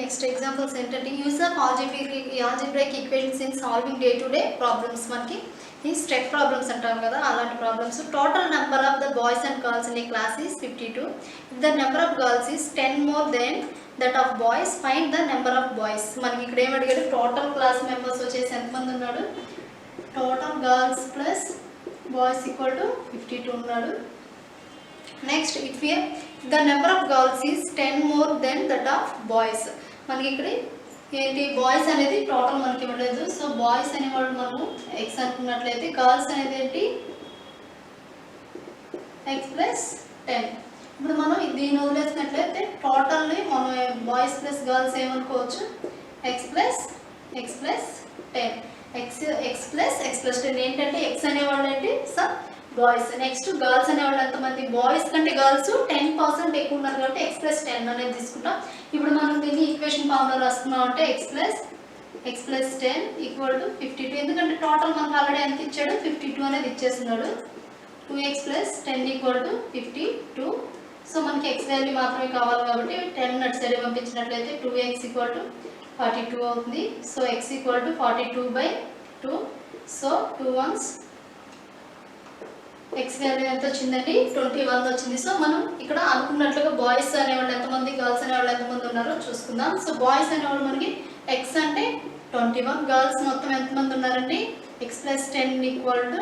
Next examples ఏంటంటే use of algebraic equations in solving day to day problems. మనకి ఈ step problems అంటాం కదా, అలాంటి problems. Total number of the boys and girls in a class is 52. If the number of girls is 10 more than that of boys, find the number of boys. మనకి ఇక్కడ ఏమడిగాడు, total class members వచ్చేసి ఎంతమంది ఉన్నాడు, total girls plus boys equal to 52 ఉన్నాడు. Next if the number of girls is 10 more than that of boys. మనకి ఇక్కడ ఏంటి, boys అనేది టోటల్ మనకి ఇవ్వలేదు. సో బాయ్స్ అనేవాళ్ళు మనము ఎక్స్ అనుకున్నట్లయితే గర్ల్స్ అనేది ఏంటి ఎక్స్ ప్లస్ 10. ఇప్పుడు మనం దీన్ని వదిలేసినట్లయితే టోటల్ని మనం బాయ్స్ ప్లస్ గర్ల్స్ ఏమనుకోవచ్చు, ఎక్స్ ప్లస్ 10. ఎక్స్ ప్లస్ 10 ఏంటంటే ఎక్స్ అనేవాళ్ళు ఏంటి సమ్ బాయ్స్. నెక్స్ట్ గర్ల్స్ అనేవాళ్ళు ఎంతమంది, బాయ్స్ కంటే గర్ల్స్ 10% ఎక్కువ ఉన్నారు కాబట్టి ఎక్స్ ప్లస్ 10 అనేది తీసుకుంటాం. ఇప్పుడు మనం దీన్ని ఈక్వేషన్ ఫార్ములా రాసుకున్నాం అంటే ఎక్స్ ప్లస్ 10 ఈక్వల్ టు 52. ఎందుకంటే టోటల్ మనకు ఆల్రెడీ ఎంత ఇచ్చాడు, 52 అనేది ఇచ్చేస్తున్నాడు. 2x plus 10 equal to 52. So మనకి ఎక్స్ వాల్యూ మాత్రమే కావాలి కాబట్టి 10 అటు సైడ్ పంపించినట్లయితే 2x ఈక్వల్ టు 42 అవుతుంది. So x equal to 42/2. So 2 ones X value ఎంత వచ్చిందండి, 21 వచ్చింది. సో మనం ఇక్కడ అనుకున్నట్లుగా బాయ్స్ అనేవాళ్ళు ఎంతమంది, గర్ల్స్ అనేవాళ్ళు ఎంతమంది ఉన్నారో చూసుకుందాం. సో బాయ్స్ అనేవాళ్ళు మనకి ఎక్స్ అంటే 21, గర్ల్స్ మొత్తం ఎంతమంది ఉన్నారండి, X plus 10 equal to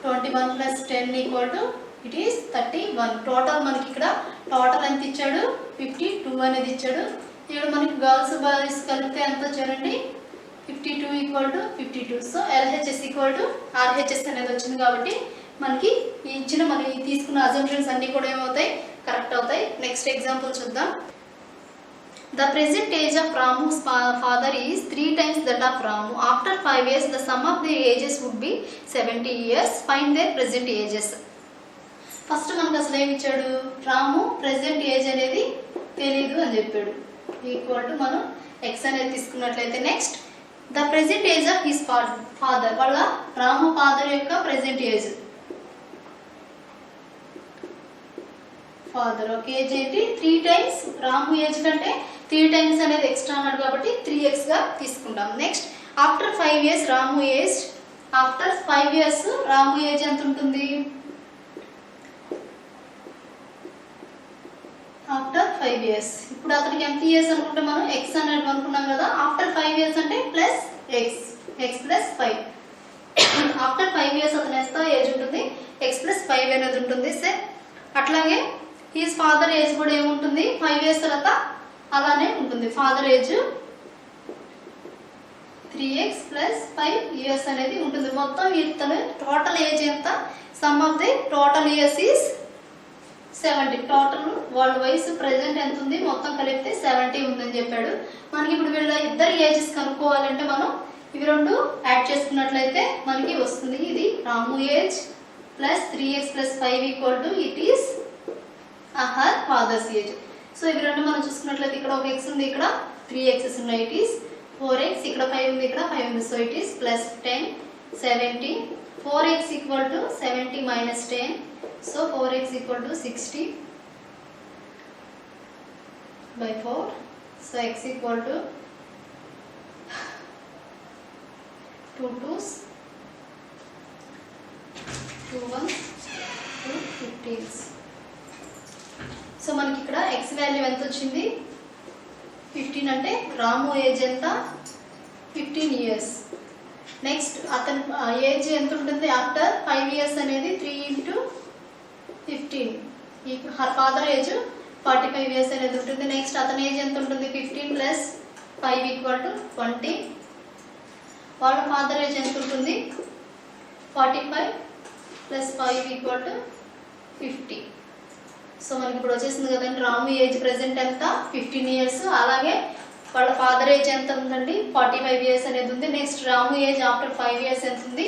21 plus 10 equal to it is 31. Total మనకి ఇక్కడ టోటల్ ఎంత ఇచ్చాడు, 52 అనేది ఇచ్చాడు. ఇక్కడ మనకి గర్ల్స్ బాయ్స్ కలిపితే ఎంత వచ్చారండి, 52 equal to 52. So LHS equal to RHS అనేది వచ్చింది కాబట్టి మనకి ఇచ్చిన మనం తీసుకున్న అజంప్షన్స్ అన్నీ కూడా ఏమవుతాయి, కరెక్ట్ అవుతాయి. నెక్స్ట్ ఎగ్జాంపుల్ చూద్దాం. ద ప్రెజెంట్ ఏజ్ ఆఫ్ రాము's father is 3 times that of Ramu. After 5 years the sum of the ages would be 70 years. Find their present ages. First మనకు అసలు ఏమి ఇచ్చాడు, రాము ప్రెజెంట్ ఏజ్ అనేది తెలీదు అని చెప్పాడు. ఈక్వల్ టు మనం ఎక్స్ అనేది తీసుకున్నట్లయితే next the present age of his father, వాళ్ళ రాము ఫాదర్ యొక్క ప్రెజెంట్ ఏజ్. ఫాదర్ ఒక ఏజ్ ఏంటి 3 times, రాము ఏజ్ కంటే 3 times అనేది ఎక్స్ట్రా అన్నాడు కాబట్టి 3x గా తీసుకుంటాం. నెక్స్ట్ ఆఫ్టర్ 5 years రాము ఏజ్, ఆఫ్టర్ 5 years రాము ఏజ్ ఎంత ఉంటుంది, ఆఫ్టర్ 5 years. ఇప్పుడు అతనికి ఎంత ఇయర్స్ అనుకుంటే మనం ఎక్స్ అనేది అనుకున్నాం కదా, ఆఫ్టర్ 5 years అంటే plus X plus 5. After 5 years అతను ఎంత ఏజ్ ఉంటుంది, ఎక్స్ ప్లస్ 5 అనేది ఉంటుంది. సార్ అట్లాగే హీస్ ఫాదర్ ఏజ్ కూడా ఏముంటుంది, 5 years తర్వాత అలానే ఉంటుంది. Father age 3x plus 5 years అనేది ఉంటుంది. మొత్తం ఇతను టోటల్ ఏజ్ ఎంత, sum of the total years is 70. Total world wise present ఎంత ఉంది, మొత్తం కలిపితే 70 ఉందని చెప్పాడు. మనకి ఇప్పుడు వీళ్ళ ఇద్దరు ఏజెస్ కనుక్కోవాలంటే మనం ఇవి రెండు యాడ్ చేసుకున్నట్లయితే మనకి వస్తుంది. ఇది Ramu age plus 3x plus 5 equal to it is her father's age. So ఇవి రెండు మనం చూసుకున్నట్లయితే ఇక్కడ ఒక ఎక్స్ ఉంది, ఇక్కడ 3x's ఉన్నాయి. ఇట్ ఈస్ 4x, ఇక్కడ 5 ఉంది, ఇక్కడ 5 ఉంది. So it is plus 10 70. 4x equal to 70 minus 10. So 4x equal to 60/4. So x equal to 2 2s 2 1s 2 15s. So మనకి ఇక్కడ ఎక్స్ వాల్యూ ఎంత వచ్చింది, 15. అంటే రాము ఏజ్ ఎంత, 15 years. నెక్స్ట్ అతని ఏజ్ ఎంత ఉంటుంది ఆఫ్టర్ 5 years అనేది 3 into 15. Her father age 45 years అనేది ఉంటుంది. నెక్స్ట్ అతని ఏజ్ ఎంత ఉంటుంది, 15 ప్లస్ 5 ఈక్వల్ టు 20. వాళ్ళ ఫాదర్ ఏజ్ ఎంత ఉంటుంది, 45 ప్లస్ 5 ఈక్వల్ టు 50. సో మనకి ఇప్పుడు వచ్చేసింది కదండి, రాము ఏజ్ ప్రెసెంట్ ఎంత 15 years. అలాగే వాళ్ళ ఫాదర్ ఏజ్ ఎంత ఉందండి, 45 years అనేది ఉంది. నెక్స్ట్ రాము ఏజ్ ఆఫ్టర్ 5 years ఎంత ఉంది,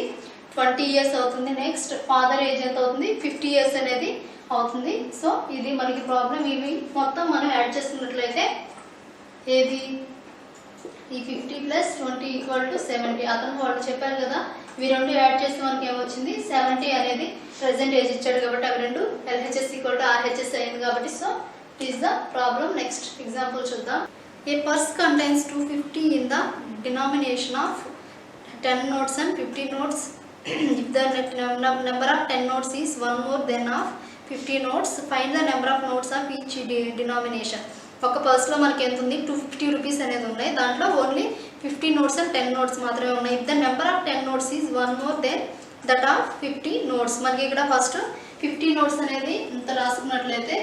20 years అవుతుంది. నెక్స్ట్ ఫాదర్ ఏజ్ ఎంత అవుతుంది, 50 years అనేది అవుతుంది. సో ఇది మనకి ప్రాబ్లం. ఇవి మొత్తం మనం యాడ్ చేసుకున్నట్లయితే ఏది, ఈ 50 ప్లస్ 20 ఈక్వల్ టు 70. అతను వాళ్ళు చెప్పారు కదా, ఇవి రెండు యాడ్ చేస్తే మనకి ఏమొచ్చింది, 70 అనేది ప్రెసెంట్ ఏజ్ ఇచ్చాడు కాబట్టి అవి రెండు LHS ఈక్వల్ టు RHS అయింది కాబట్టి. So it is the problem. Next example చూద్దాం. ఏ purse contains 250 in the denomination of 10 notes and 50 notes. If the number of 10 notes is one more than of 50 notes, find the number of notes of each denomination. ఒక పర్స్లో మనకి ఎంత ఉంది 250 rupees అనేది ఉన్నాయి, దాంట్లో only 50 notes and 10 notes మాత్రమే ఉన్నాయి. If the number of 10 notes is one more than that of 50 notes. మనకి ఇక్కడ ఫస్ట్ 50 నోట్స్ అనేది ఇంత రాసుకున్నట్లయితే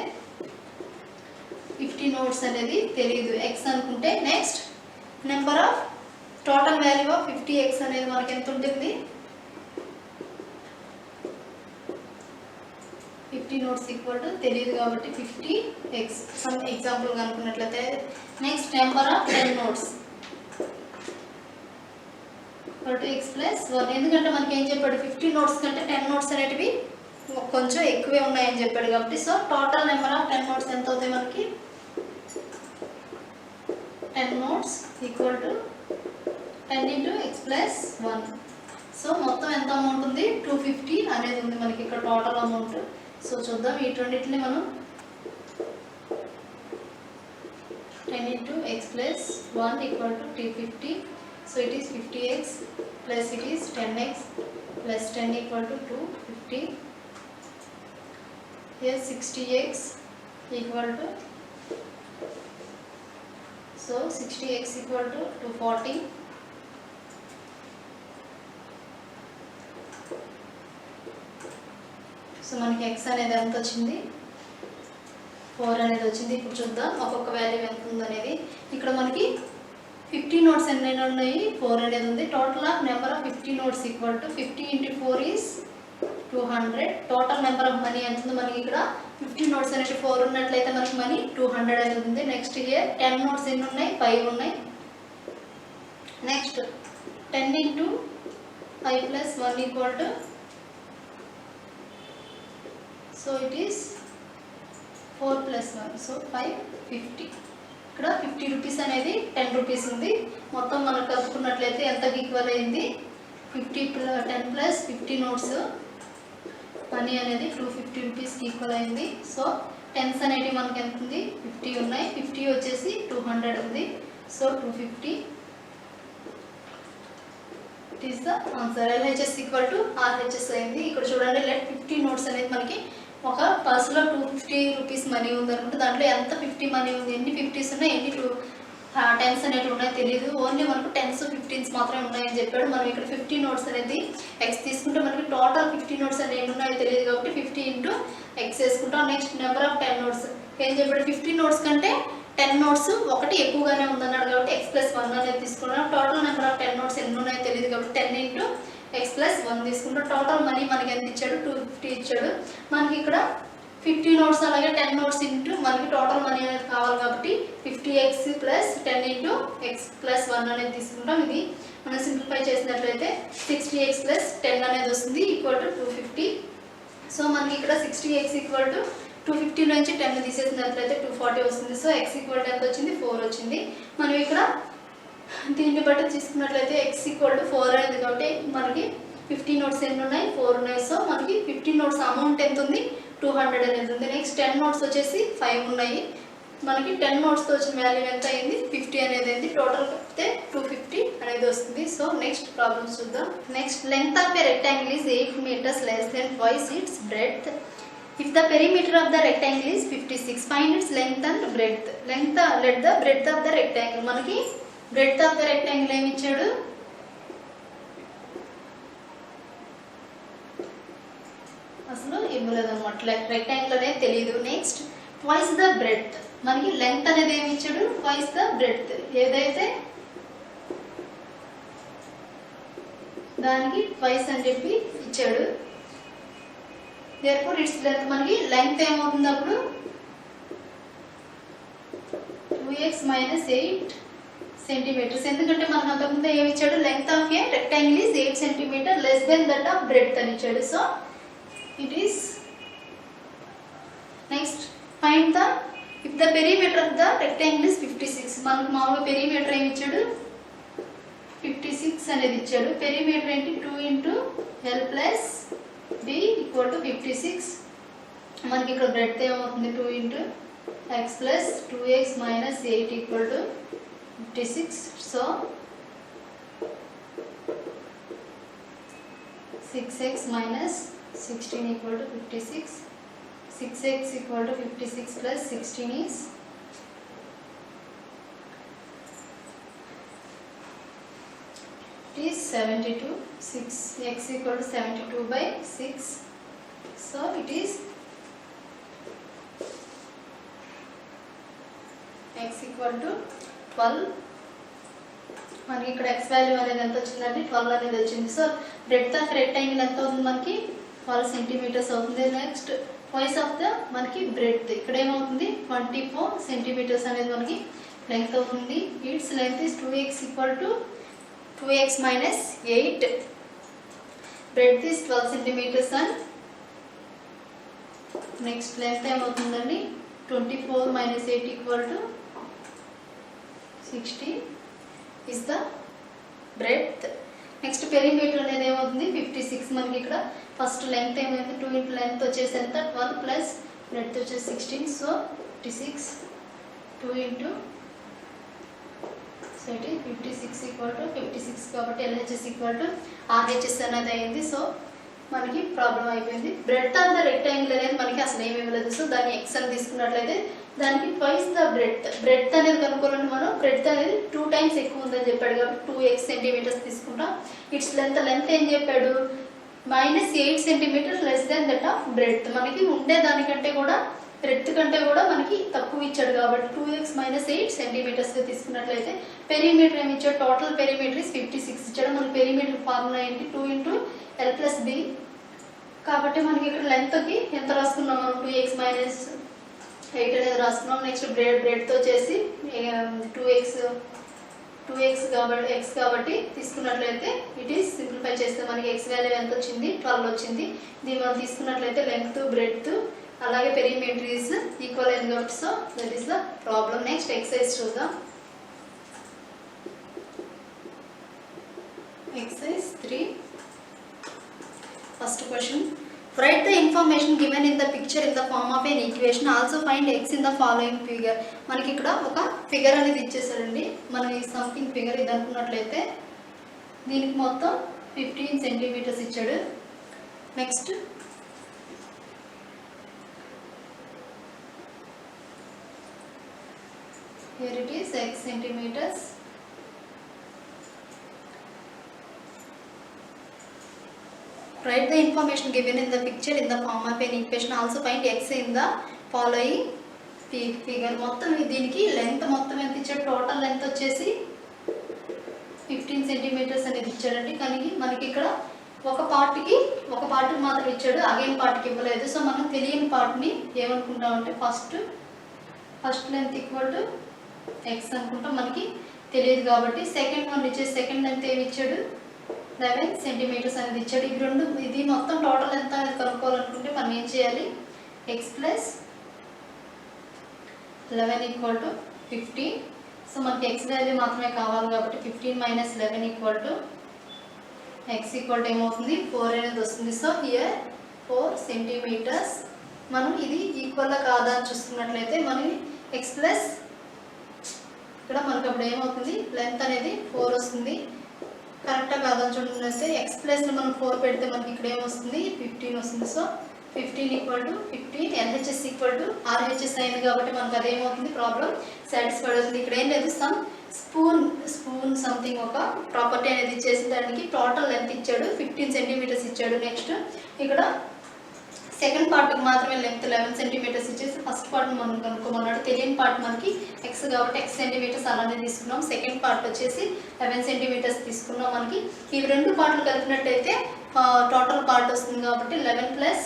50 నోట్స్ అనేది తెలియదు, ఎక్స్ అనుకుంటే. Next number of total value of 50x అనేది మనకి ఎంత ఉంటుంది, 50 నోట్స్ ఈక్వల్ టు తెలియదు కాబట్టి 50x. సమ్ ఎగ్జాంపుల్ అనుకున్నట్లయితే next number of 10 notes equal to x plus 1. ఎందుకంటే మనకి ఏం చెప్పాడు, 50 నోట్స్ కంటే 10 నోట్స్ అనేటివి కొంచెం ఎక్కువే ఉన్నాయని చెప్పాడు కాబట్టి. So total number of 10 notes ఎంత అవుతాయి మనకి, 10 notes equal to 10 into x plus 1. So మొత్తం ఎంత అమౌంట్ ఉంది, 250 అనేది ఉంది మనకి ఇక్కడ టోటల్ అమౌంట్. సో చూద్దాం ఈ రెండింటిని మనం 10 into x plus 1 equal to 250. So it is 50x plus it is 10x plus 10 equal to 250. Here 60x equal to, so 60x equal to 240. So మనకి x అనేది ఎంత వచ్చింది, 4 అనేది వచ్చింది. ఇప్పుడు చూద్దాం ఒక్కొక్క వాల్యూ ఎంత ఉందనేది. ఇక్కడ మనకి 50 నోట్స్ ఎన్ని ఉన్నాయి, 4 అనేది ఉంది. Total of number of 50 notes equal to 50 into 4 is 200. Total number of money ఎంత ఉంది మనకి ఇక్కడ, 50 నోట్స్ అనేది 4 ఉన్నట్లయితే మనకి మనీ 200 అనేది ఉంది. నెక్స్ట్ ఇయర్ 10 నోట్స్ ఎన్ని ఉన్నాయి, 5 ఉన్నాయి. Next 10 into 5 plus 1 equal to, so it is 4 plus 1, so 550. ఇక్కడ 50 రూపీస్ అనేది 10 రూపీస్ ఉంది. మొత్తం మనకు కలుపుకున్నట్లయితే ఎంతకి ఈక్వల్ అయింది, 10 plus 50 నోట్స్ మనీ అనేది 250 రూపీస్కి ఈక్వల్ అయింది. సో టెన్స్ అనేవి మనకి ఎంత ఉంది, 50 ఉన్నాయి. 50 వచ్చేసి 200 ఉంది. So 250 it is the answer. LHS equal to RHS అయింది. ఇక్కడ చూడండి, లెట్ 50 నోట్స్ అనేది మనకి ఒక పర్సులో 250 రూపీస్ మనీ ఉందనుకుంటే దాంట్లో ఎంత 50 మనీ ఉంది, ఎన్ని 50s ఉన్నాయి, ఎన్ని 10s అనేవి ఉన్నాయో తెలియదు. ఓన్లీ మనకు 10s 15s మాత్రమే ఉన్నాయని చెప్పాడు. మనం ఇక్కడ 50 నోట్స్ అనేది x తీసుకుంటే మనకి టోటల్ 50 నోట్స్ అనేవి ఎన్ని ఉన్నాయో తెలియదు కాబట్టి 50 into x వేసుకుంటాం. నెక్స్ట్ నెంబర్ ఆఫ్ 10 నోట్స్ ఏం చెప్పాడు, 50 నోట్స్ కంటే 10 నోట్స్ ఒకటి ఎక్కువగానే ఉందన్నాడు కాబట్టి x plus 1 అనేది తీసుకున్నాం. టోటల్ నెంబర్ ఆఫ్ 10 నోట్స్ ఎన్ని ఉన్నాయో తెలియదు కాబట్టి 10 into x plus 1 తీసుకుంటాం. టోటల్ మనీ మనకి ఎంత ఇచ్చాడు, 250 ఇచ్చాడు. మనకి ఇక్కడ 50 నోట్స్ అలాగే 10 నోట్స్ ఇంటూ మనకి టోటల్ మనీ అనేది కావాలి కాబట్టి 50x plus 10 into x plus 1 అనేది తీసుకుంటాం. ఇది మనం సింప్లిఫై చేసినట్లయితే 60x plus 10 అనేది వస్తుంది ఈక్వల్ టు 250. సో మనకి ఇక్కడ 60x ఈక్వల్ టు 250 నుంచి 10 తీసేసినట్లయితే 240 వస్తుంది. సో x ఈక్వల్ టు ఎంత వచ్చింది, 4 వచ్చింది. మనం ఇక్కడ దీన్ని బట్టి తీసుకున్నట్లయితే x ఈక్వల్ టు 4 అనేది కాబట్టి మనకి 50 నోట్స్ ఎన్ని ఉన్నాయి, 4 ఉన్నాయి. సో మనకి 50 నోట్స్ అమౌంట్ ఎంత ఉంది, 200 అనేది ఉంది. నెక్స్ట్ 10 నోట్స్ వచ్చేసి 5 ఉన్నాయి. మనకి 10 నోట్స్తో వచ్చిన వాల్యూ ఎంత అయింది, 50 అనేది అయింది. టోటల్ కలిపితే 250 అనేది వస్తుంది. సో నెక్స్ట్ ప్రాబ్లమ్స్ చూద్దాం. Next length of a rectangle is 8 meters less than twice its breadth. If the perimeter of the rectangle is 56, find its length and breadth. Let the breadth of the rectangle. మనకి breadth of the rectangle ఏమి ఇచ్చాడు, అసలు ఇవ్వలేదన్నమాట. Rectangle అనేది తెలియదు. Next twice the breadth, మనకి length అనేది ఏమి ఇచ్చాడు, ట్వైస్ ద బ్రెడ్త్. ఏదైతే దానికి ట్వైస్ అని చెప్పి ఇచ్చాడు. therefore its length, మనకి లెంగ్త్ ఏమవుతుంది అప్పుడు 2x minus 8 centimeters. ఎందుకంటే మనకు అంతకుముందు ఏమి ఇచ్చాడు, length of a rectangle is 8 centimeter less than that of breadth అని ఇచ్చాడు. So it is next find the if the perimeter of the rectangle is 56. మనకు మామూలుగా పెరిమీటర్ ఏమి ఇచ్చాడు, 56 అనేది ఇచ్చాడు. పెరిమీటర్ ఏంటి, 2 into L plus B equal to 56. మనకి ఇక్కడ బ్రెడ్త్ ఏమవుతుంది, 2 into x plus 2x minus 8 equal to 56. So 6x minus 16 equal to 56. 6x equal to 56 plus 16 is 72. 6x equal to 72 by 6. So it is x equal to 12. మనకి ఇక్కడ x value అనేది ఎంత వచ్చిందంటే 12 అనేది వచ్చింది. సో బ్రెడ్త్ ఆఫ్ రెక్టాంగిల్ ఎంత అవుతుంది మనకి 12 సెంటీమీటర్స్ అవుతుంది. నెక్స్ట్ వాయిస్ ఆఫ్ ద మనకి బ్రెడ్త్ ఇక్కడ ఏమవుతుంది 24 సెంటీమీటర్స్ అనేది మనకి లెంగ్త్ అవుతుంది. It's length is 2x equal to 2x minus 8. Breadth is 12 centimeters and next length ఏమవుతుందండి 24 minus 8 equal to 16 is the breadth. Next perimeter అనేది ఏమవుతుంది 56. మనకి ఇక్కడ ఫస్ట్ లెంగ్త్ ఏమైంది 2 ఇంటూ లెంగ్త్ వచ్చేసి ఎంత 12 ప్లస్ బ్రెడ్త్ వచ్చేసి 16. సో 56 2 ఇంటూ 56 ఈక్వల్ టు 56 కాబట్టి LHS ఈక్వల్ టు RHS అనేది అయింది. సో మనకి ప్రాబ్లం అయిపోయింది. బ్రెడ్త్ ఆఫ్ ద రెక్టాంగిల్ అనేది మనకి అసలు ఏమి ఇవ్వలేదు. సో దాన్ని ఎక్స్ అని తీసుకున్నట్లయితే దానికి ట్వైస్ ద బ్రెడ్త్ అనేది కనుక్కోవాలంటే మనం బ్రెడ్త్ అనేది 2 టైమ్స్ ఎక్కువ ఉందని చెప్పాడు కాబట్టి 2x సెంటీమీటర్స్ తీసుకుంటాం. ఇట్స్ లెంత్ ఏం చెప్పాడు -8 centimetres less than that of breadth. మనకి ఉండే దానికంటే కూడా బ్రెడ్త్ కంటే కూడా మనకి తక్కువ ఇచ్చాడు కాబట్టి 2x minus 8 సెంటీమీటర్స్ తీసుకున్నట్లయితే పెరిమీటర్ ఏమి ఇచ్చాడు టోటల్ పెరిమీటర్ ఇస్ 56 ఇచ్చాడు. మనకి పెరిమీటర్ ఫార్ములా ఏంటి 2 ఇంటూ L ప్లస్ బి. కాబట్టి మనకి ఇక్కడ లెంత్కి ఎంత రాసుకున్నాం మనం 2x minus 8 అనేది రాసుకున్నాం. నెక్స్ట్ బ్రెడ్తో వచ్చేసి 2x కాబట్టి x కాబట్టి తీసుకున్నట్లయితే ఇట్ ఈస్ సింప్లిఫై చేస్తే మనకి x వాల్యూ ఎంత వచ్చింది 12 వచ్చింది. దీన్ని మనం తీసుకున్నట్లయితే లెంగ్త్ బ్రెడ్త్ అలాగే పెరిమీటర్ ఇస్ ఈక్వల్ అయింది కాబట్టి so that is the problem. Next exercise చూద్దాం. Exercise 3 first question write the information given in the picture in the form of an equation. Also find x in the following figure. మనకి ఇక్కడ ఒక figure అనేది ఇచ్చేసారండి. మనం ఈ something figure ఇది అనుకున్నట్లయితే దీనికి మొత్తం 15 సెంటీమీటర్స్ ఇచ్చాడు. Next here it is x centimeters. Write the information given in the picture in the form of an equation. Also find x in the following figure. మొత్తం దీనికి లెంత్ మొత్తం ఎంత ఇచ్చాడు టోటల్ లెంత్ వచ్చేసి 15 సెంటీమీటర్స్ అనేది ఇచ్చాడండి. కానీ మనకి ఇక్కడ ఒక పార్ట్కి మాత్రం ఇచ్చాడు అగైన్ పార్ట్కి ఇవ్వలేదు. సో మనం తెలియని పార్ట్ని ఏమనుకుంటామంటే first length equal to x అనుకుంటాం మనకి తెలియదు కాబట్టి. సెకండ్ వన్ ఇచ్చేసి సెకండ్ లెంత్ ఏమి ఇచ్చాడు 11 సెంటీమీటర్స్ అనేది ఇచ్చాడు. ఇది మొత్తం టోటల్ ఎంత అనేది కనుక్కోవాలనుకుంటే మనం ఏం చేయాలి x plus 11 equal to 15. So మనకి ఎక్స్ వాల్యూ మాత్రమే కావాలి కాబట్టి 15 minus 11 equal to x equal to ఏమవుతుంది 4 అనేది వస్తుంది. So here 4 centimetres. మనం ఇది ఈక్వల్గా కాదా అని చూసుకున్నట్లయితే మనం ఎక్స్ ప్లస్ ఇక్కడ మనకు అప్పుడు ఏమవుతుంది లెంత్ అనేది 4 వస్తుంది. కరెక్ట్గా కాదని చూడండి ఎక్స్ ప్లస్లో మనం 4 పెడితే మనకి ఇక్కడ ఏమొస్తుంది 15 వస్తుంది. So 15 equal to 15 LHS equal to RHS అయింది కాబట్టి మనకు అదేమవుతుంది ప్రాబ్లం సాటిస్ఫైడ్ అవుతుంది. ఇక్కడ ఏం లేదు స్పూన్ సంథింగ్ ఒక ప్రాపర్టీ అనేది ఇచ్చేసి దానికి టోటల్ లెంత్ ఇచ్చాడు 15 సెంటీమీటర్స్ ఇచ్చాడు. నెక్స్ట్ ఇక్కడ సెకండ్ పార్ట్కి మాత్రమే లెంత్ 11 సెంటీమీటర్స్ ఇచ్చేసి ఫస్ట్ పార్ట్ మనం కనుక్కోమన్నాడు. తెలియని పార్ట్ మనకి ఎక్స్ కాబట్టి x సెంటీమీటర్స్ అలానే తీసుకున్నాం. సెకండ్ పార్ట్ వచ్చేసి 11 సెంటీమీటర్స్ తీసుకున్నాం. మనకి ఇవి రెండు పార్ట్లు కలిపినట్టయితే టోటల్ పార్ట్ వస్తుంది కాబట్టి 11 ప్లస్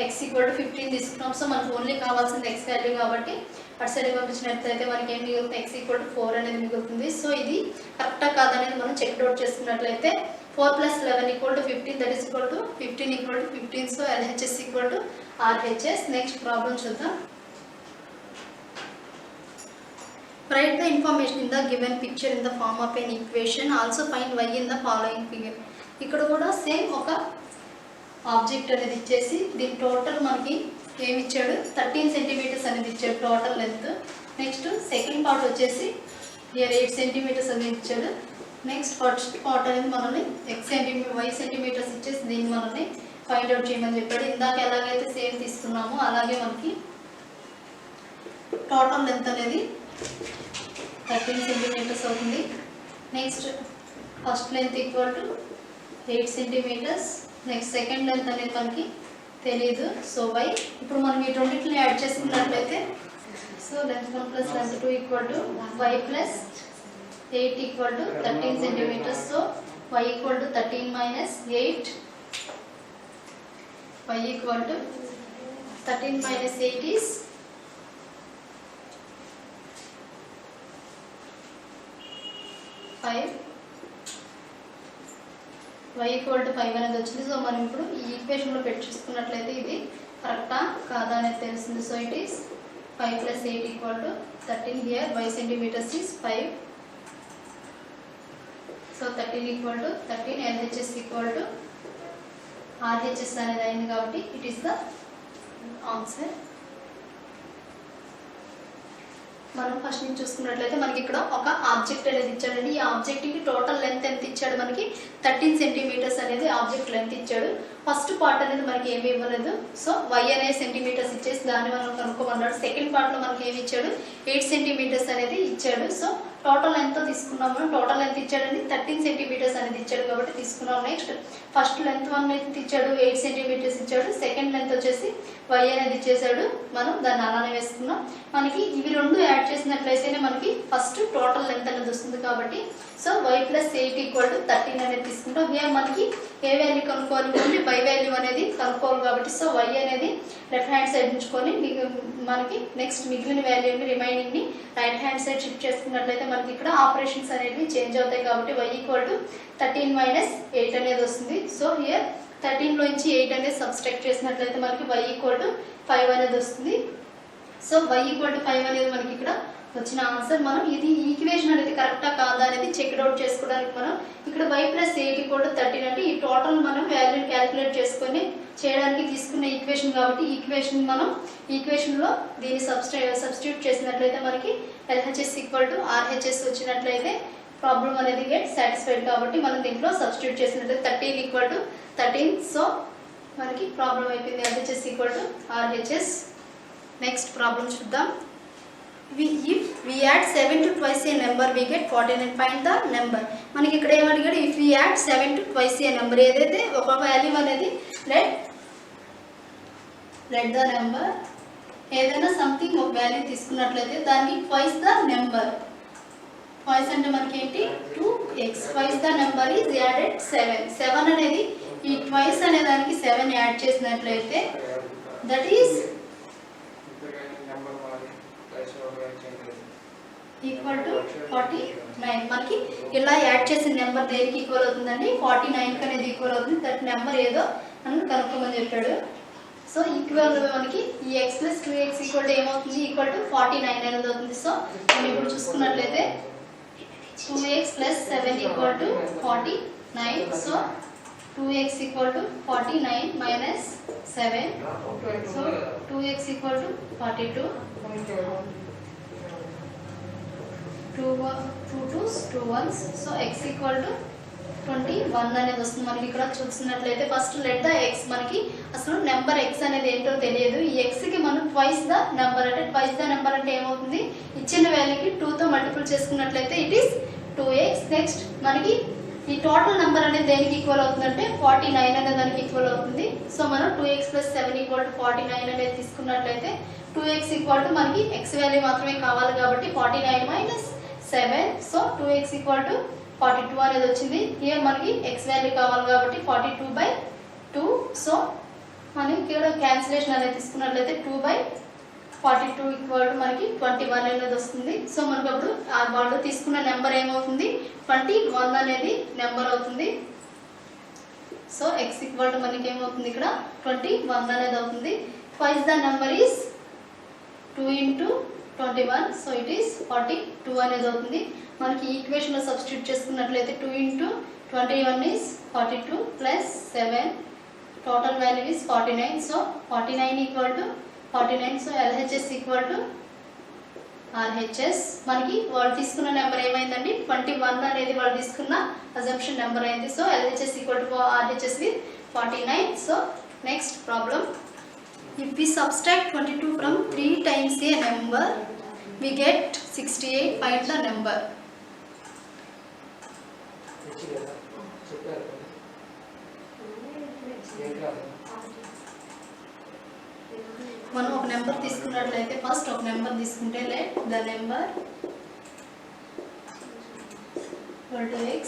ఎక్స్ ఈక్వల్ టు 15 తీసుకున్నాం. సో మనకు ఓన్లీ కావాల్సింది ఎక్స్ వాల్యూ కాబట్టి అటు సైడ్ పంపించినట్లయితే మనకి ఏం మిగులుతుంది ఎక్స్ ఈక్వల్ టు 4 అనేది మిగులుతుంది. సో ఇది కరెక్టా కాదనేది మనం చెక్ అవుట్ చేసుకున్నట్లయితే 4 plus 11 equal to 15, that is equal to 15 equal to 15. So LHS equal to RHS. Next problem చూద్దాం. Write the information in the given picture in the form of an equation. Also find y in the following figure. ఇక్కడ కూడా same ఒక object అనేది ఇచ్చేసి దీని total మనకి ఏమి ఇచ్చాడు 13 సెంటీమీటర్స్ అనేది ఇచ్చాడు total length. Next second part వచ్చేసి హియర్ 8 సెంటీమీటర్స్ అనేది ఇచ్చాడు. నెక్స్ట్ ఫస్ట్ పార్ట్ అనేది మనల్ని y సెంటీమీటర్స్ ఇచ్చేసి దీన్ని మనల్ని ఫైండ్ అవుట్ చేయమని చెప్పాడు. ఇందాక ఎలాగైతే సేమ్ తీసుకున్నామో అలాగే మనకి టోటల్ లెంత్ అనేది 13 సెంటీమీటర్స్ అవుతుంది. Next first length equal to 8 centimetres. Next second length అనేది మనకి తెలియదు. సో y ఇప్పుడు మనం ఈ రెండింటిని యాడ్ చేసుకున్నట్లయితే so length 1 plus length 2 equal to y plus 8 equal to 13 centimetres. So y equal to 13 minus 8. y equal to 13 minus 8 is 5. y equal to 5 అనేది వచ్చింది. సో మనం ఇప్పుడు ఈ ఈక్వేషన్లో పెట్టి చూసుకున్నట్లయితే ఇది కరెక్టా కాదా అనేది తెలుస్తుంది. So it is 5 plus 8 equal to 13. Here y centimeters is 5. So 13 equal to 13. LHS equal to RHS అనేది అయింది కాబట్టి ఇట్ ఈస్ ద ఆన్సర్. మనం ఫస్ట్ నుంచి చూసుకున్నట్లయితే మనకి ఇక్కడ ఒక ఆబ్జెక్ట్ అనేది ఇచ్చాడండి. ఈ ఆబ్జెక్ట్కి టోటల్ లెంత్ ఎంత ఇచ్చాడు, మనకి 13 సెంటీమీటర్స్ అనేది ఆబ్జెక్ట్ లెంత్ ఇచ్చాడు. ఫస్ట్ పార్ట్ అనేది మనకి ఏమి ఇవ్వలేదు. సో y అనేది సెంటీమీటర్స్ ఇచ్చేసి దాన్ని మనం కనుక్కోమన్నాడు. సెకండ్ పార్ట్లో మనకి ఏమి ఇచ్చాడు 8 సెంటీమీటర్స్ అనేది ఇచ్చాడు. సో టోటల్ లెంత్ తీసుకున్నాం మనం. టోటల్ లెంత్ ఇచ్చాడండి 13 సెంటీమీటర్స్ అనేది ఇచ్చాడు కాబట్టి తీసుకున్నాం. నెక్స్ట్ ఫస్ట్ లెంత్ 1 లెంత్ ఇచ్చాడు 8 సెంటీమీటర్స్ ఇచ్చాడు. సెకండ్ లెంత్ వచ్చేసి y అనేది ఇచ్చేసాడు. మనం దాన్ని అలానే వేసుకున్నాం. మనకి ఇవి రెండు యాడ్ చేసినట్లయితేనే మనకి ఫస్ట్ టోటల్ లెంత్ అనేది వస్తుంది కాబట్టి so y plus 8 equal to 13 అనేది తీసుకుంటాం. హియర్ మనకి ఏ వాల్యూ కనుక్కోవాలి, ఓన్లీ y వాల్యూ అనేది కనుక్కోవాలి కాబట్టి సో y అనేది లెఫ్ట్ హ్యాండ్ సైడ్ ఉంచుకొని మనకి నెక్స్ట్ మిగిలిన వాల్యూని రిమైనింగ్ని రైట్ హ్యాండ్ సైడ్ షిఫ్ట్ చేసుకున్నట్లయితే మనకి ఇక్కడ ఆపరేషన్స్ అనేవి చేంజ్ అవుతాయి కాబట్టి y ఈక్వల్ టు 13 మైనస్ 8 అనేది వస్తుంది. సో హియర్ 13 నుంచి 8 అనేది సబ్స్ట్రాక్ట్ చేసినట్లయితే మనకి y ఈక్వల్ టు 5 అనేది వస్తుంది. సో y ఈక్వల్ టు 5 అనేది మనకి ఇక్కడ వచ్చిన ఆన్సర్. మనం ఇది ఈక్వేషన్ అనేది కరెక్టా కాదా అనేది చెక్ అవుట్ చేసుకోవడానికి మనం ఇక్కడ y ప్లస్ 8 ఈక్వల్ టు 13 అంటే ఈ టోటల్ మనం వాల్యూని క్యాలిక్యులేట్ చేసుకొని చేయడానికి తీసుకున్న ఈక్వేషన్ కాబట్టి ఈక్వేషన్ మనం ఈక్వేషన్లో దీన్ని సబ్స్టిట్యూట్ చేసినట్లయితే మనకి LHS ఈక్వల్ టు RHS వచ్చినట్లయితే ప్రాబ్లం అనేది గెట్ సాటిస్ఫైడ్ కాబట్టి మనం దీంట్లో సబ్స్టిట్యూట్ చేసినట్లయితే 13 ఈక్వల్ టు 13. సో మనకి ప్రాబ్లం అయిపోయింది LHS equal to RHS. Next problem చూద్దాం. If we add 7 to twice a number we get 14 and find the number. మనకి ఇక్కడ ఏమడిగాడు, if we add 7 to twice a number ఏదైతే ఒక value అనేది let the number ఏదైనా something ఒక value తీసుకున్నట్లయితే దాన్ని twice the number. twice అంటే మనకి ఏంటి 2x. twice the number is added 7. 7 అనేది ఈ twice అనే దానికి 7 యాడ్ చేసినట్లయితే that is ఈక్వల్ టు 49. మనకి ఇలా యాడ్ చేసిన నెంబర్ దేనికి ఈక్వల్ అవుతుందండి 49 అనేది ఈక్వల్ అవుతుంది. దట్ నెంబర్ ఏదో అని కనుక్కోమని చెప్పాడు. సో ఈక్వల్ మనకి ఈ x plus 2x equal to ఏమవుతుంది ఈక్వల్ టు 49 అనేది అవుతుంది. సో మనం ఇప్పుడు చూసుకున్నట్లయితే 2x plus 7 equal to 49. So 2x equal to 49 minus 7. So 2x equal to 42. 2 2's 2 1's. So x equal to 21 అనేది వస్తుంది. మనకి ఇక్కడ చూసినట్లయితే ఫస్ట్ లెట్ ద x, మనకి అసలు నెంబర్ x అనేది ఏంటో తెలియదు. ఈ x కి మనం ట్వైస్ ద నెంబర్ అంటే ట్వైస్ ద నెంబర్ అంటే ఏమవుతుంది ఇచ్చిన వాల్యూకి 2తో మల్టిపుల్ చేసుకున్నట్లయితే ఇట్ ఈస్ 2x. నెక్స్ట్ మనకి ఈ టోటల్ నెంబర్ అనేది దేనికి ఈక్వల్ అవుతుందంటే 49 అనే దానికి ఈక్వల్ అవుతుంది. సో మనం 2x ప్లస్ 7 ఈక్వల్ టు 49 అనేది తీసుకున్నట్లయితే 2x ఈక్వల్ టు మనకి x వాల్యూ మాత్రమే కావాలి కాబట్టి 49 minus 7. So 2x equal to 42 అనేది వచ్చింది. హియర్ మనకి x వాల్యూ కావాలి కాబట్టి 42/2. సో మనకి ఇక్కడ క్యాన్సిలేషన్ అనేది తీసుకున్నట్లయితే 2/42 ఈక్వల్ టు మనకి 21 అనేది వస్తుంది. సో మనకు అప్పుడు వాళ్ళు తీసుకున్న నెంబర్ ఏమవుతుంది 21 అనేది నెంబర్ అవుతుంది. సో x ఈక్వల్ టు మనకి ఏమవుతుంది ఇక్కడ 21 అనేది అవుతుంది. Twice the number is 2 into 21. So it is 42 అనేది అవుతుంది. మనకి ఈక్వేషన్ లో సబ్స్టిట్యూట్ చేసుకున్నట్లయితే 2 into 21 is 42 plus 7 total value is 49. So 49 equal to 49. So LHS equal to RHS. మనకి వాళ్ళు తీసుకున్న నెంబర్ ఏమైందండి 21 అనేది వాళ్ళు తీసుకున్న అజంప్షన్ నెంబర్ అయింది. So LHS equal to RHS with 49. So next problem, if we subtract 22 from 3 times a number we get 68. Find the number. మనం ఒక నెంబర్ తీసుకున్నట్లయితే ఫస్ట్ ఒక నెంబర్ తీసుకుంటే let the number x.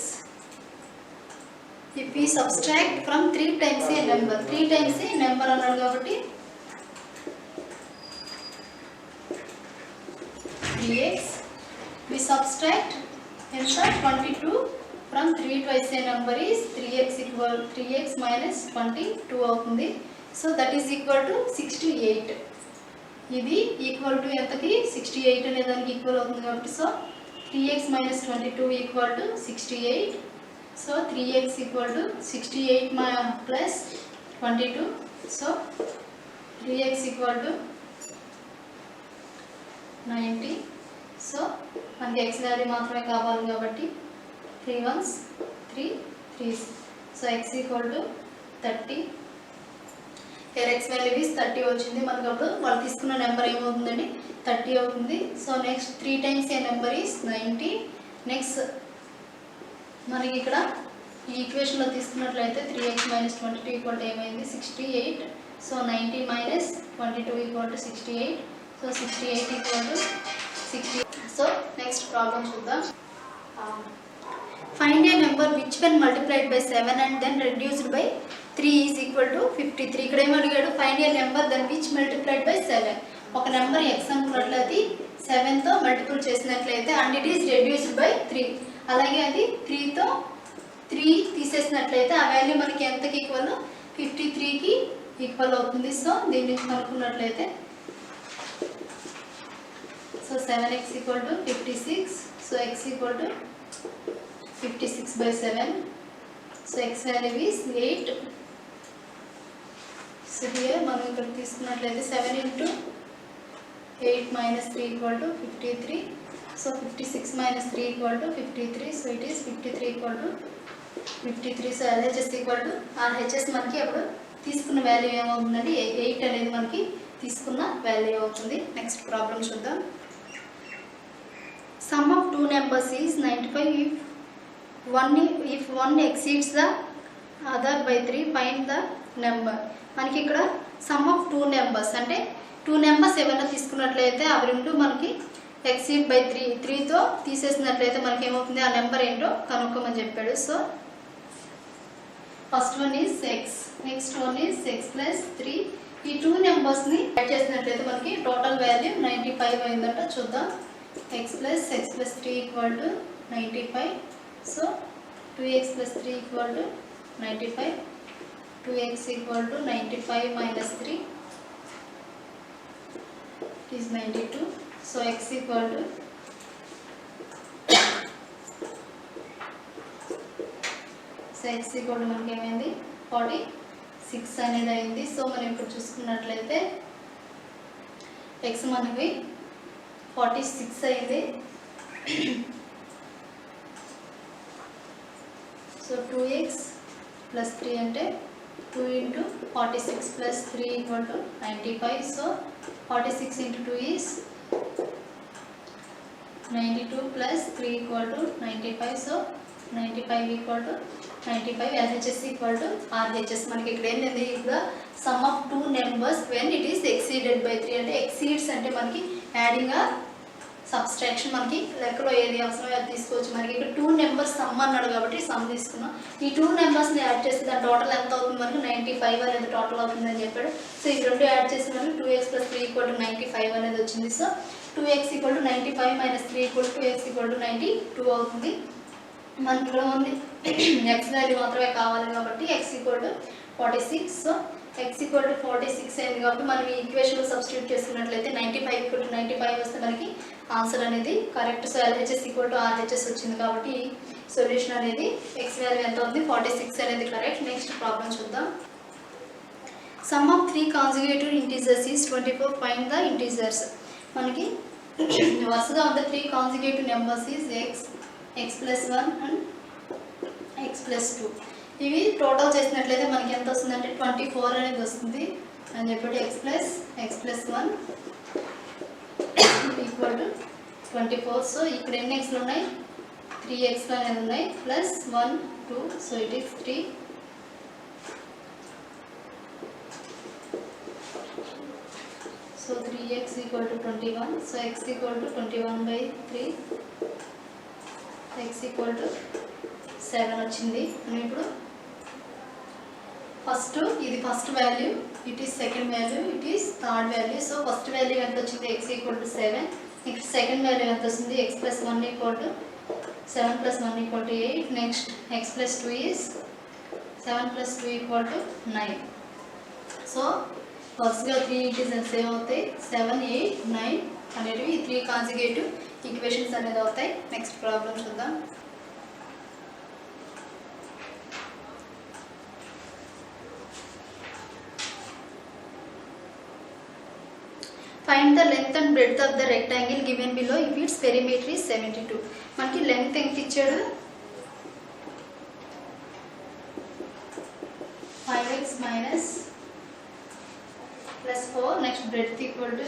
if we subtract from 3 times a number, 3 times a number అన్నాడు కాబట్టి 3x. we subtract ఎంత 22 from 3 twice a number is 3x minus 22 అవుతుంది. So that is equal to 68. ఇది equal to ఎంతకి 68 అనే దానికి equal అవుతుంది కాబట్టి so 3x minus 22 equal to 68. So 3x equal to 68 plus 22. So 3x equal to 90. So మనకి x value మాత్రమే కావాలి కాబట్టి 3 1s 3 3s. So x equal to 30. here x value is 30 వచ్చింది. మనకు అప్పుడు వాళ్ళు తీసుకున్న నెంబర్ ఏమవుతుందండి 30 అవుతుంది. So next 3 times a number is 90. Next మనకి ఇక్కడ ఈ ఈక్వేషన్లో తీసుకున్నట్లయితే 3x minus 22 ఈక్వల్ టు ఏమైంది 68. So 90 minus 22 equal to 68. So 68 equal to 60. So next problem చూద్దాం. Find a number which when multiplied by 7 and then reduced by 3 is equal to 53. ఇక్కడ ఏం అడిగాడు find a number then which multiplied by 7. ఒక number x అనుకున్నట్లయితే 7తో multiple చేసినట్లయితే and it is reduced by 3. అలాగే అది 3తో 3 తీసేసినట్లయితే ఆ వాల్యూ మనకి ఎంతకి ఈక్వల్ 53కి ఈక్వల్ అవుతుంది. సో దీని నుంచి కనుక్కున్నట్లయితే so 7x equal to 56. So x equal to 56 by 7. So x value is 8. So here మనం ఇక్కడ తీసుకున్నట్లయితే 7 into 8 minus 3 equal to 53. So 56 minus 3 equal to 53. So it is 53 equal to 53. So LHS equal to RHS మనకి అప్పుడు తీసుకున్న value ఏమవుతుందండి 8 అనేది మనకి తీసుకున్న వాల్యూ అవుతుంది. నెక్స్ట్ ప్రాబ్లం చూద్దాం. Sum of 2 numbers is 95 if one exceeds the other by 3 find the number. మనకి ఇక్కడ సమ్ ఆఫ్ 2 numbers అంటే 2 numbers ఏమైనా తీసుకున్నట్లయితే అవి రెండు మనకి exceed by 3తో తీసేసినట్లయితే మనకి ఏమవుతుంది ఆ నెంబర్ ఏంటో కనుక్కోమని చెప్పాడు. So first one is x, next one is x plus 3. ఈ 2 numbers-ని యాడ్ చేసినట్లయితే మనకి టోటల్ వాల్యూ 95 అయిందంట. చూద్దాం. x plus 3 equal to 95. So 2x plus 3 equal to 95. 2x equal to 95 minus 3 is 92. So x equal to మనకి ఏమైంది 46 అనేది అయింది. So మనం ఇప్పుడు చూసుకున్నట్లయితే x మనకి 46 అయింది. సో 2x plus 3 అంటే 2 into 46 plus 3 equal to 95. So 46 into 2 is 92 plus 3 equal to 95. So 95 equal to 95. LHS equal to RHS. మనకి ఇక్కడ ఏంటంటే ఇప్పుడు some of 2 numbers when it is exceeded by 3 అంటే exceeds అంటే మనకి యాడింగ్ సబ్స్ట్రాక్షన్ మనకి లెక్కలో ఏది అవసరమో అది తీసుకోవచ్చు. మనకి ఇక్కడ 2 numbers సమ్ అన్నాడు కాబట్టి సమ్ తీసుకున్నాం. ఈ 2 numbers-ని యాడ్ చేస్తే దాని టోటల్ ఎంత అవుతుంది మనకి 95 అనేది టోటల్ అవుతుందని చెప్పాడు. సో ఈ రెండు యాడ్ చేసి మనకి 2x plus 3 equal to 95 అనేది వచ్చింది. So 2x equal to 95 minus 3 equal to 2x equal to 92 అవుతుంది. మనకి ఇక్కడ ఉంది x వాల్యూ మాత్రమే కావాలి కాబట్టి x equal to 46. So x equal to 46 అయింది కాబట్టి మనం ఈ ఈక్వేషన్లో సబ్స్టిట్యూట్ చేసుకున్నట్లయితే 95 equal to 95 వస్తే మనకి ఆన్సర్ అనేది correct. So LHS equal to RHS వచ్చింది కాబట్టి సొల్యూషన్ అనేది x వాల్యూ ఎంత ఉంది 46 అనేది కరెక్ట్. నెక్స్ట్ ప్రాబ్లం చూద్దాం. Sum of 3 consecutive integers is 24. Find the integers. మనకి వరుసగా ఉన్న 3 consecutive numbers is x plus 1 and x plus 2. ఇవి టోటల్ చేసినట్లయితే మనకి ఎంత వస్తుందంటే 24 అనేది వస్తుంది అని చెప్పి x plus 1 equal to 24. So ఇక్కడ ఎన్ని xలు ఉన్నాయి, 3x అనేది ఉన్నాయి, plus 1 2, so it is 3. So 3x equal to 21. So x equal to 21 by 3. X equal to 7 వచ్చింది. మనం ఇప్పుడు ఫస్ట్ ఇది first value, it is second value, it is third value. So first value ఎంత వచ్చింది, x equal to 7. Next second value ఎంత వస్తుంది, x plus 1 equal to 7 plus 1 equal to 8. Next x plus 2 is 7 plus 2 equal to 9. So ఫస్ట్గా 3 integers ఏమవుతాయి, 7 8 9 అనేటివి 3 consecutive equations అనేది అవుతాయి. Next problem చూద్దాం. Find the length and breadth of the rectangle given below if it's perimeter is 72. మనకి length ఎంత ఇచ్చాడు, 5x minus plus 4. Next breadth equal to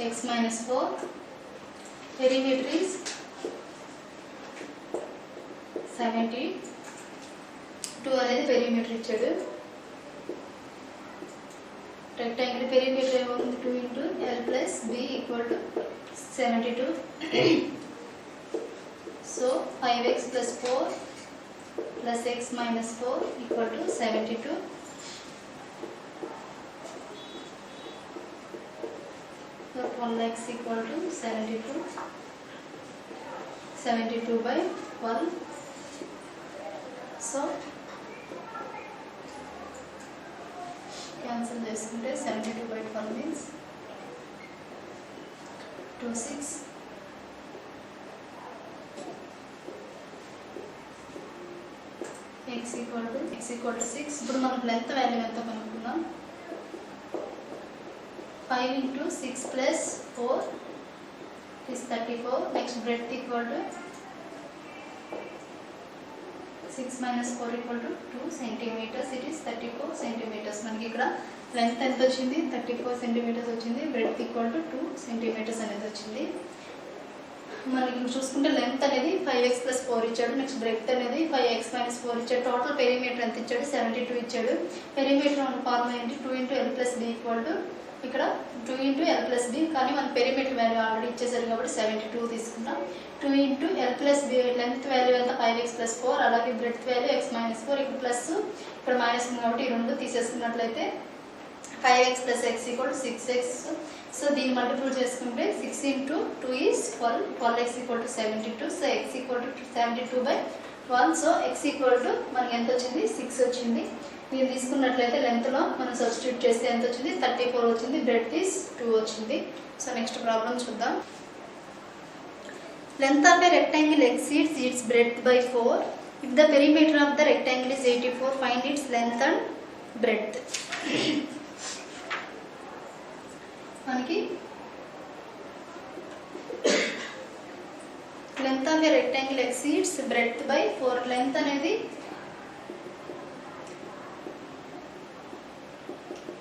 x minus 4. Perimeter is 72 అనేది perimeter ఇచ్చాడు. rectangle perimeter ఏమవుతుంది, 2 into l plus b equal to 72. So 5x plus 4 plus x minus 4 equal to 72. So 12x equal to 72. 72 by 12. So cancel చేసుకుంటే 72 by 12 means 26. x equal to 6. ఇప్పుడు మనకు length value ఎంత కనుక్కుందాం. 5 into 6 plus 4 is 34. Next breadth equal to 6 minus 4 equal to 2 centimeters. It is 34 centimeters. మనకి ఇక్కడ length ఎంత వచ్చింది, 34 centimeters వచ్చింది. బ్రెడ్త్ ఈక్వల్ టు 2 centimeters అనేది వచ్చింది. మనకి చూసుకుంటే లెంత్ అనేది 5x plus 4 ఇచ్చాడు. నెక్స్ట్ బ్రెడ్త్ అనేది 5x minus 4 ఇచ్చాడు. టోటల్ పెరిమీటర్ ఎంత ఇచ్చాడు, 72 ఇచ్చాడు. పెరిమీటర్ మన ఫార్ములా ఏంటి, 2 into l plus b equal to ఇక్కడ 2 into l plus b, కానీ మన పెరిమీటర్ వాల్యూ ఆల్రెడీ ఇచ్చేసారు కాబట్టి 72 తీసుకున్నాం. 2 into l plus b length value ఎంత 5x plus 4, అలాగే బ్రెడ్త్ వాల్యూ x minus 4, ఇక్కడ ప్లస్ ఇక్కడ మైనస్ ఉంది కాబట్టి ఈ రెండు తీసేసుకున్నట్లయితే 5x plus x equal to 6x. So దీన్ని మల్టిపుల్ చేసుకుంటే 6 into 2 is 12. 12x equal to 72. So x equal to 72 by 12. So x equal to మనకి ఎంత వచ్చింది, 6 వచ్చింది. దీన్ని తీసుకున్నట్లయితే లెంత్లో మనం సబ్స్టిట్యూట్ చేస్తే ఎంత వచ్చింది, 34 వచ్చింది. బ్రెడ్త్ ఈస్ 2 వచ్చింది. సో నెక్స్ట్ ప్రాబ్లం చూద్దాం. Length of a rectangle exceeds its breadth by 4. If the perimeter of the rectangle is 84, find its length and breadth. మనకి length of a rectangle exceeds breadth by 4. Length అనేది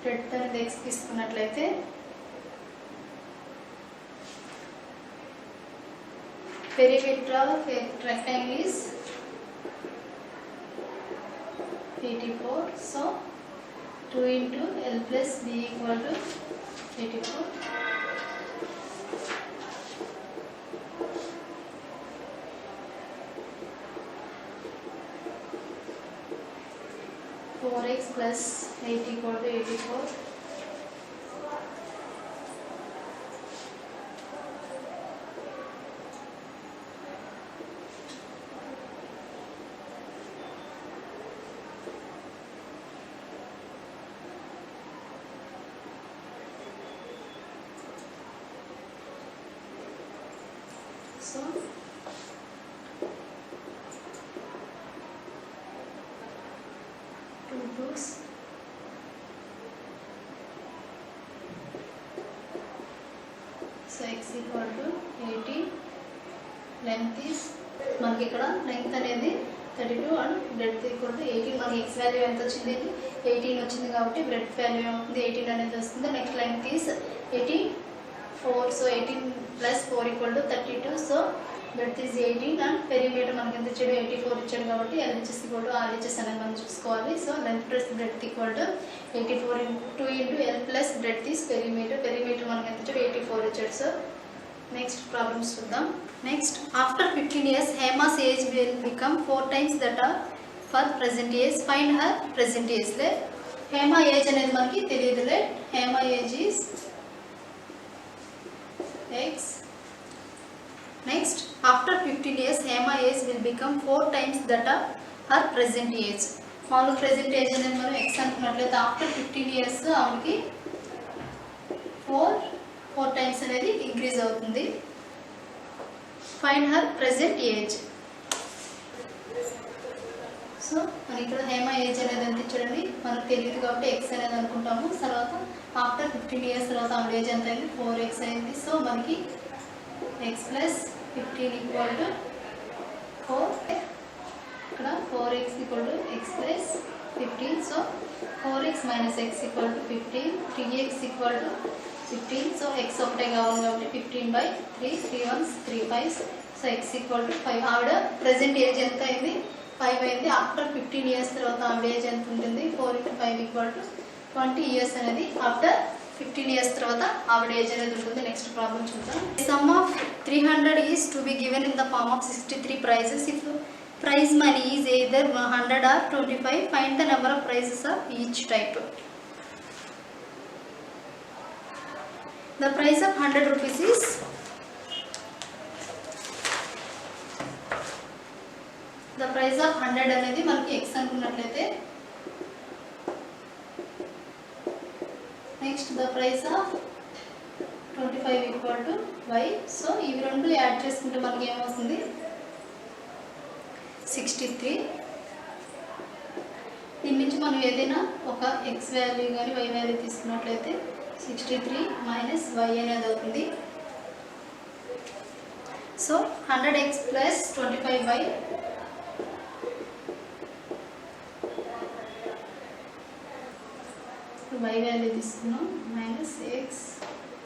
breadth అనేది x తీసుకున్నట్లయితే perimeter of a rectangle is 84. So 2 into l plus b equal to 84. 4x plus 8 equal to 84. So so x equal to 18, length is మనకి ఇక్కడ length అనేది 32 and breadth equal to 18. మనకి x value ఎంత వచ్చింది? 18 వచ్చింది కాబట్టి breadth value ఏమవుతుంది? 18 అనేది వస్తుంది. Next length is 84, so 18 plus 4 equal to 32. So breadth is 18 and perimeter మనకి ఎంత ఇచ్చాడు? 84 ఇచ్చాడు కాబట్టి LHS ఈక్వల్ టు RHS అనేది మనం చూసుకోవాలి. So length plus breadth equal to 84 into L plus breadth is perimeter. Perimeter మనకి ఎంత ఇచ్చాడు? 84 ఇచ్చాడు. సో నెక్స్ట్ ప్రాబ్లమ్స్ చూద్దాం. Next after 15 years Hema's age will become 4 times that are for present age. Find her present age. లే Hema age అనేది మనకి తెలియదులే. Hema age is x. Next after 15 years Hema age will become 4 times that are her present age. మామూలు present age అనేది మనం x అనుకున్నట్లయితే after 15 years ఆమెకి 4 times అనేది ఇంక్రీజ్ అవుతుంది. Find her present age. So మనకి ఇక్కడ హేమ ఏజ్ అనేది ఎంత ఇచ్చాడండి? మనకు తెలియదు కాబట్టి x అనేది అనుకుంటాము. తర్వాత ఆఫ్టర్ 15 years తర్వాత ఆవిడ ఏజ్ ఎంత అయింది? 4x అయింది. సో మనకి x ప్లస్ 15 ఈక్వల్ టు 4. ఇక్కడ 4x equal to x plus 15. So 4x minus x equal to 15. 3x equal to 15. So x ఒకటే కావాలి కాబట్టి 15/3. 3 1s 3 5s. So x equal to 5. ఆవిడ ప్రెసెంట్ ఏజ్ ఎంత అయింది? 5 అయింది. ఆఫ్టర్ 15 years తర్వాత ఆవిడ ఏజ్ ఎంత ఉంటుంది? 4 × 5 ఈక్వల్ టు 20 years అనేది ఆఫ్టర్ 15 years తర్వాత ఆవిడ ఏజ్ అనేది ఉంటుంది. నెక్స్ట్ ప్రాబ్లం చూద్దాం. Sum of 300 is to be given in the form of 63 prizes. If prize money is either 100 or 25, find the number of prizes of each type. The price of 100 rupees is the price of 100 అనేది మనకి x అనుకున్నట్లయితే next the price of 25 equal to y. So ఇవి రెండు add చేసుకుంటే మనకి ఏమవుతుంది? 63. దీని నుంచి మనం ఏదైనా ఒక x వాల్యూ కానీ y వాల్యూ తీసుకున్నట్లయితే 63 మైనస్ y అనేది అవుతుంది. So 100x plus 25y y value తీసుకున్నాం మైనస్ x.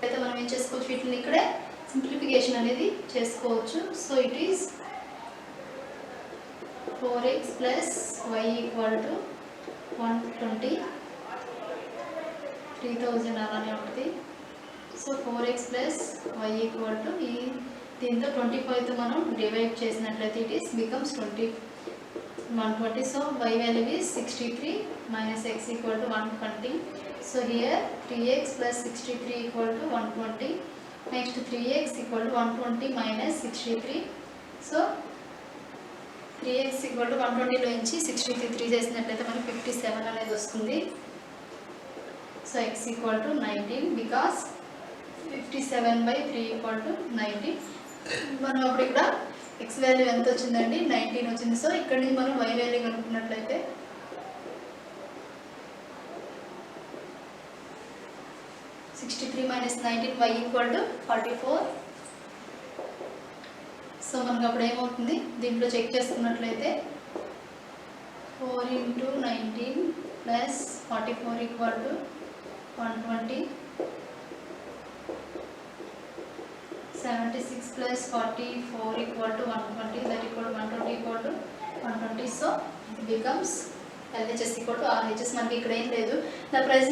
అయితే మనం ఏం చేసుకోవచ్చు? వీటిని ఇక్కడే సింప్లిఫికేషన్ అనేది చేసుకోవచ్చు. So it is 4x plus y equal to 120. 3000 అలానే ఉంటుంది. So 4x plus y equal to ఈ దీంతో 25తో మనం డివైడ్ చేసినట్లయితే it is becomes 120. So y value is 63 minus x equal to 120. So here 3x plus 63 equal to 120. Next 3x equal to 120 minus 63. So 3x equal to 120లో నుంచి 63 చేసినట్లయితే మనకి 57 అనేది వస్తుంది. So x equal to 19 because 57/3 equal to 19. మనం అప్పుడు ఇక్కడ x value ఎంత వచ్చిందండి? 19 వచ్చింది. సో ఇక్కడ నుంచి మనం y వాల్యూ కనుక్కున్నట్లయితే 63 minus 19 y equal to 44. So మనకు అప్పుడు ఏమవుతుంది? దీంట్లో చెక్ చేసుకున్నట్లయితే 4 × 19 plus 44 equal to 120. 76 plus 44 equal to 120. That equal to 120 equal to 120. So it becomes LHS equal to RHS. మనకి ఇక్కడ ఏం లేదు. The price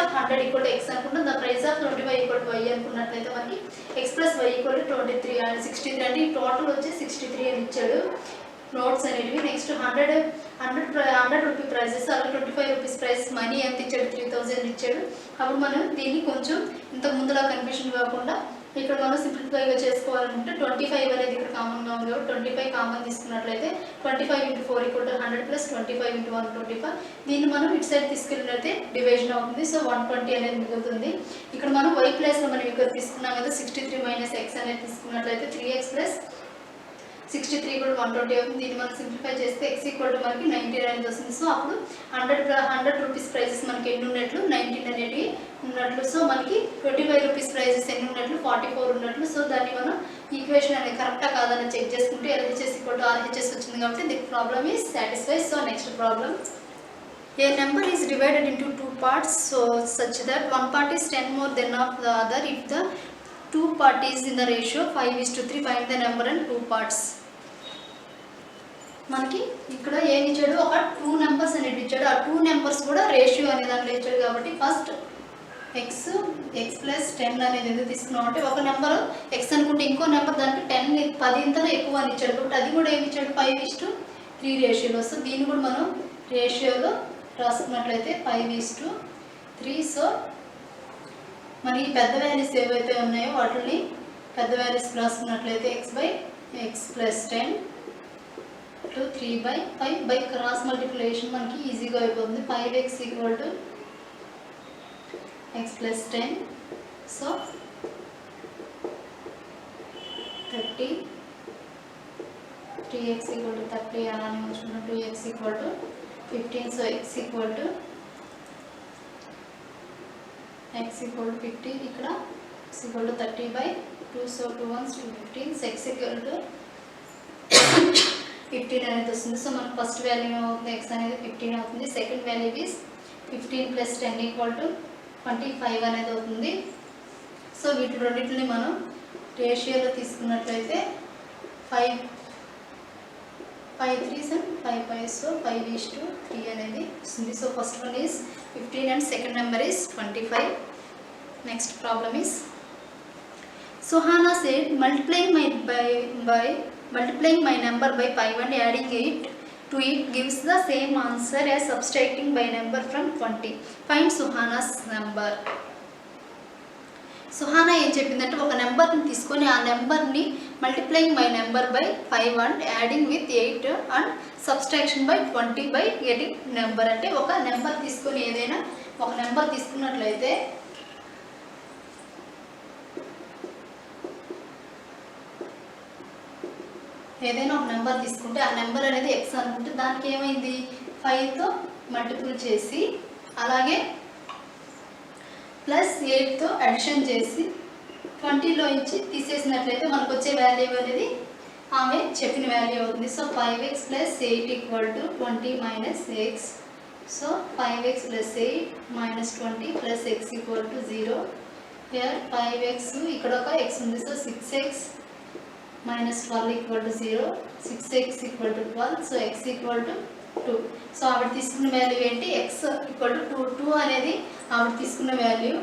of 100 equal to x అనుకుంటాం. The price of 25 equal to y అనుకున్నట్లయితే మనకి x plus y equal to 23 and 63 అంటే total వచ్చి 63 అని ఇచ్చాడు నోట్స్ అనేటివి. నెక్స్ట్ 100 రూపీ ప్రైజెస్, అలాగే 25 రూపీస్ ప్రైస్ మనీ ఎంత ఇచ్చాడు? 3000 ఇచ్చాడు. అప్పుడు మనం దీన్ని కొంచెం ఇంతకు ముందులా కన్ఫ్యూషన్ కాకుండా ఇక్కడ మనం సింప్లిఫైగా చేసుకోవాలనుకుంటే 25 అనేది ఇక్కడ కామన్గా ఉంది కాబట్టి 25 కామన్ తీసుకున్నట్లయితే 25 × 4 ఈక్వల్ టు 100 ప్లస్ 25 × 125. దీన్ని మనం ఇటు సైడ్ తీసుకెళ్ళినట్లయితే డివిజన్ అవుతుంది. సో 120 అనేది మిగులుతుంది. ఇక్కడ మనం y ప్లేస్లో మనం ఇక్కడ తీసుకున్నాం కదా 63 మైనస్ x అనేది తీసుకున్నట్లయితే 3x ప్లస్ 63 ఈక్వల్ టు 120 అవుతుంది. దీన్ని మనం సింప్లిఫై చేస్తే x ఈక్వల్ టు మనకి 19 అనేది వస్తుంది. సో అప్పుడు 100 రూపీస్ ప్రైజెస్ మనకి ఎన్ని ఉన్నట్లు? 19 అనేటివి ఉన్నట్లు. సో మనకి 25 రూపీస్ ప్రైజెస్ ఎన్ని ఉన్నట్లు? ఉన్నట్లు 44 ఉన్నట్లు. సో దాన్ని మనం ఈక్వేషన్ అనేది కరెక్టా కాదని చెక్ చేసుకుంటే LHS = RHS వచ్చింది కాబట్టి the problem is satisfied. So next problem, a number is divided into two parts so such that one part is 10 more than of the other. If the two parties in the ratio 5:3, find the number and two parts. మనకి ఇక్కడ ఏమి ఇచ్చాడు, ఒక 2 numbers అనేది ఇచ్చాడు. ఆ 2 numbers కూడా ratio అనే దాంట్లో ఇచ్చాడు కాబట్టి ఫస్ట్ x + 10 అనేది ఎందుకు తీసుకున్నాం అంటే ఒక నెంబర్ x అనుకుంటే ఇంకో నెంబర్ దానికి 10 ఇంతలో ఎక్కువ అని ఇచ్చాడు కాబట్టి అది కూడా ఏమి ఇచ్చాడు 5:3 రేషియోలో. సో దీన్ని కూడా మనం రేషియోలో రాసుకున్నట్లయితే 5:3. సో మరి పెద్ద వాల్యూస్ ఏవైతే ఉన్నాయో వాటిని పెద్ద వాల్యూస్ రాసుకున్నట్లయితే x + 10 to 3/5 by cross multiplication మనకి ఈజీగా అయిపోతుంది. 5x = x + 10. సో 30, 3x = 30 అలానే వచ్చిన 2x = 15. సో x = 15 ఇక్కడ x = 30/2. So 2 1s 2 15. So x = 15 అనేది వస్తుంది. సో మనకు ఫస్ట్ వాల్యూ ఏమవుతుంది, x అనేది 15 అవుతుంది. సెకండ్ వాల్యూ ఈజ్ 15 + 10 = 25 అనేది అవుతుంది. సో వీటి రెండింటిని మనం రేషియోలో తీసుకున్నట్లయితే 5 3s and 5 5s. సో 5:3 అనేది వస్తుంది. So first one is 15 and second number is 25. Next problem is, Suhana said multiplying my number by 5 and adding it to it gives the same answer as subtracting by number from 20. Find Suhana's number. Suhana ఏం చెప్పిందంటే ఒక నెంబర్ని తీసుకొని ఆ నెంబర్ని multiplying my number by 5 and adding with 8 and subtraction by 20 by getting number. అంటే ఒక number తీసుకొని ఏదైనా ఒక నెంబర్ తీసుకున్నట్లయితే ఏదైనా ఒక నెంబర్ తీసుకుంటే ఆ నెంబర్ అనేది x అనుకుంటే దానికి ఏమైంది 5తో మల్టిపుల్ చేసి అలాగే +8తో అడిషన్ చేసి 20లో ఇచ్చి తీసేసినట్లయితే మనకు వచ్చే వాల్యూ అనేది ఆమె చెప్పిన వాల్యూ అవుతుంది. So 5x + 8 = 20 - x. So 5x + 8 - 20 + x = 0. Here 5x ఇక్కడ ఒక x ఉంది. So 6x - 12 = 0. 6x = 12. So x = 2. So ఆవిడ తీసుకున్న వాల్యూ ఏంటి, x = 2 అనేది ఆవిడ తీసుకున్న వాల్యూ.